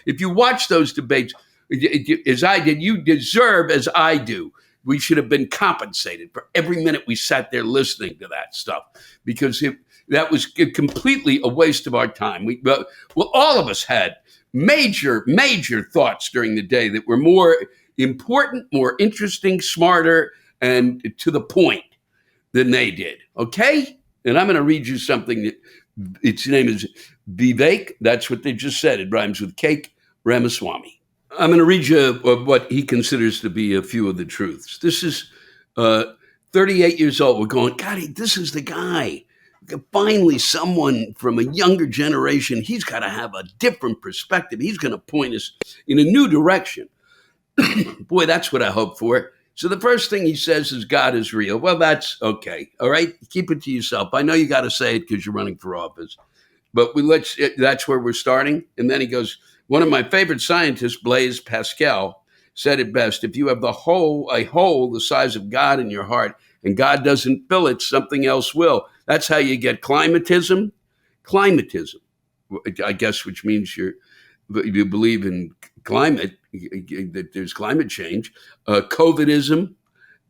If you watch those debates, as I did, you deserve, as I do. We should have been compensated for every minute we sat there listening to that stuff, because that was completely a waste of our time. All of us had major thoughts during the day that were more important, more interesting, smarter, and to the point than they did. Okay? And I'm going to read you something that its name is Vivek. That's what they just said. It rhymes with cake, Ramaswamy. I'm going to read you what he considers to be a few of the truths. This is 38 years old. We're going, God, this is the guy. Finally, someone from a younger generation, he's got to have a different perspective. He's going to point us in a new direction. Boy, that's what I hope for. So the first thing he says is God is real. Well, that's okay. All right. Keep it to yourself. I know you got to say it because you're running for office, but that's where we're starting. And then he goes, one of my favorite scientists, Blaise Pascal, said it best. If you have a hole the size of God in your heart and God doesn't fill it, something else will. That's how you get climatism. Climatism, I guess, which means you believe in climate, that there's climate change, COVIDism,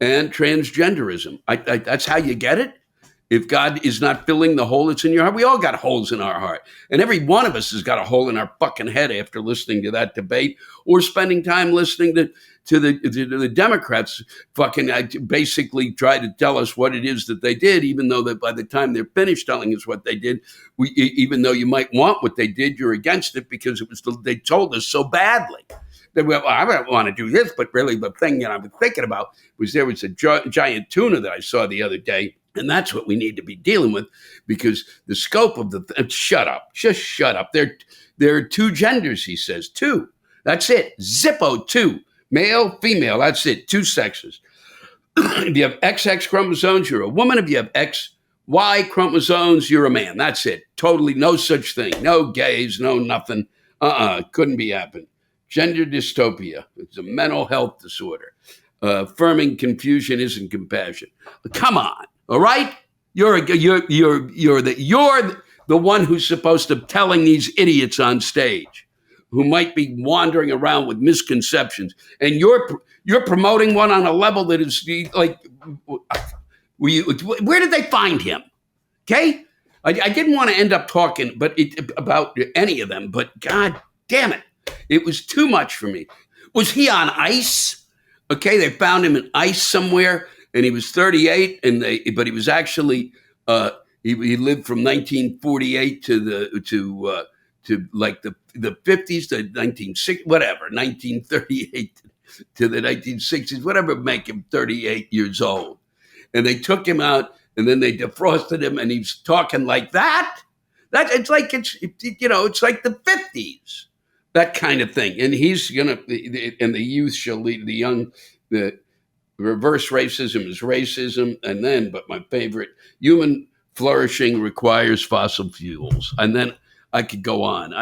and transgenderism. That's how you get it. If God is not filling the hole that's in your heart, we all got holes in our heart. And every one of us has got a hole in our fucking head after listening to that debate or spending time listening to the Democrats fucking basically try to tell us what it is that they did, even though that by the time they're finished telling us what they did, even though you might want what they did, you're against it because they told us so badly. Well, I don't want to do this, but really the thing that I was thinking about was there was a giant tuna that I saw the other day. And that's what we need to be dealing with, because the scope of shut up, just shut up. There are two genders, he says, two. That's it. Zippo, two. Male, female, that's it. Two sexes. If you have XX chromosomes, you're a woman. If you have XY chromosomes, you're a man. That's it. Totally no such thing. No gays, no nothing. Couldn't be happening. Gender dystopia. It's a mental health disorder. Affirming confusion isn't compassion. Come on. All right, you're the one who's supposed to be telling these idiots on stage, who might be wandering around with misconceptions, and you're promoting one on a level that is like, where did they find him? Okay, I didn't want to end up talking, about any of them, but God damn it, it was too much for me. Was he on ice? Okay, they found him in ice somewhere. And he was 38, but he was actually he lived from 1948 to like the 50s to 1960, whatever, 1938 to the 1960s, whatever make him 38 years old. And they took him out, and then they defrosted him, and he's talking like that. It's like the 50s, that kind of thing. And he's and the youth shall lead the reverse racism is racism. And then, but my favorite, human flourishing requires fossil fuels. And then I could go on.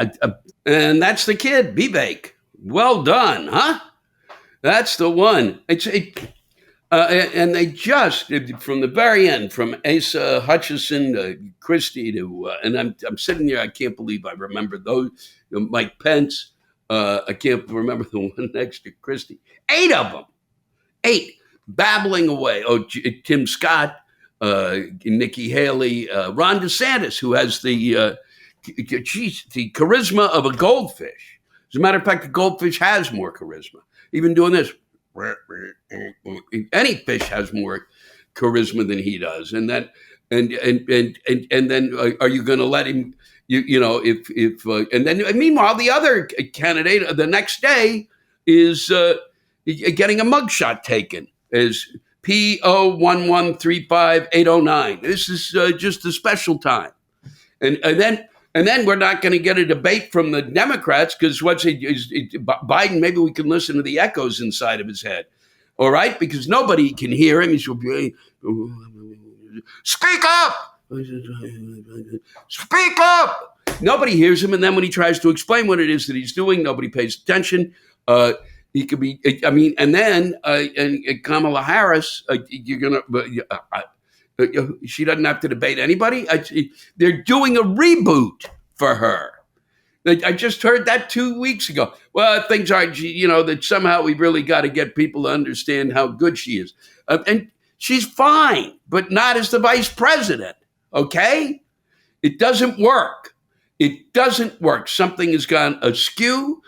And that's the kid, Vivek. Well done, huh? That's the one. And they just, from the very end, from Asa Hutchinson to Christie to, and I'm sitting there, I can't believe I remember those, Mike Pence. I can't remember the one next to Christie. 8 of them. 8. Babbling away. Oh, Tim Scott, Nikki Haley, Ron DeSantis, who has the charisma of a goldfish. As a matter of fact, the goldfish has more charisma. Even doing this, any fish has more charisma than he does. And then, and then, are you going to let him? And then, meanwhile, the other candidate the next day is getting a mugshot taken. Is P01135809. This is just a special time, and then we're not going to get a debate from the Democrats because Biden? Maybe we can listen to the echoes inside of his head, all right? Because nobody can hear him. He should be speak up, speak up. Nobody hears him, and then when he tries to explain what it is that he's doing, nobody pays attention. He could be, and then and Kamala Harris, you're going to, she doesn't have to debate anybody. They're doing a reboot for her. I just heard that 2 weeks ago. Well, things aren't, that somehow we really got to get people to understand how good she is. And she's fine, but not as the vice president. Okay? It doesn't work. It doesn't work. Something has gone askew.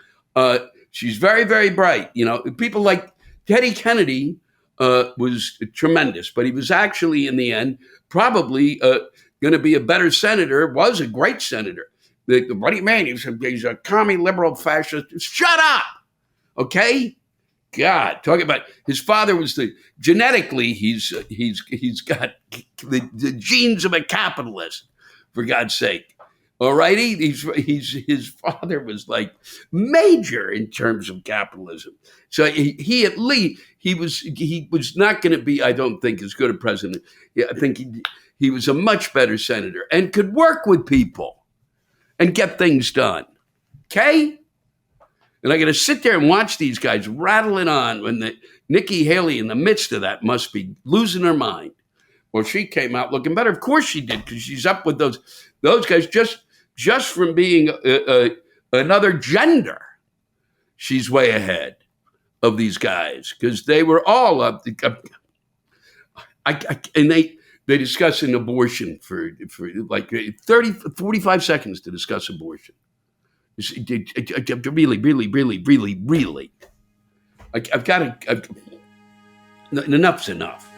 She's very, very bright. People like Teddy Kennedy was tremendous, but he was actually, in the end, probably going to be a better senator, was a great senator. What do you mean? He's a commie, liberal, fascist. Shut up. Okay? God, talking about his father was genetically, he's got the genes of a capitalist, for God's sake. All righty, his father was like major in terms of capitalism. So he at least he was not going to be, I don't think, as good a president. Yeah, I think he was a much better senator and could work with people and get things done. Okay. And I got to sit there and watch these guys rattling on when Nikki Haley, in the midst of that, must be losing her mind. Well, she came out looking better. Of course she did, because she's up with those guys just from being another gender. She's way ahead of these guys because they were all up. And they discuss an abortion for like 30, 45 seconds to discuss abortion. Really, really, really, really, really. I've got to. Enough's enough.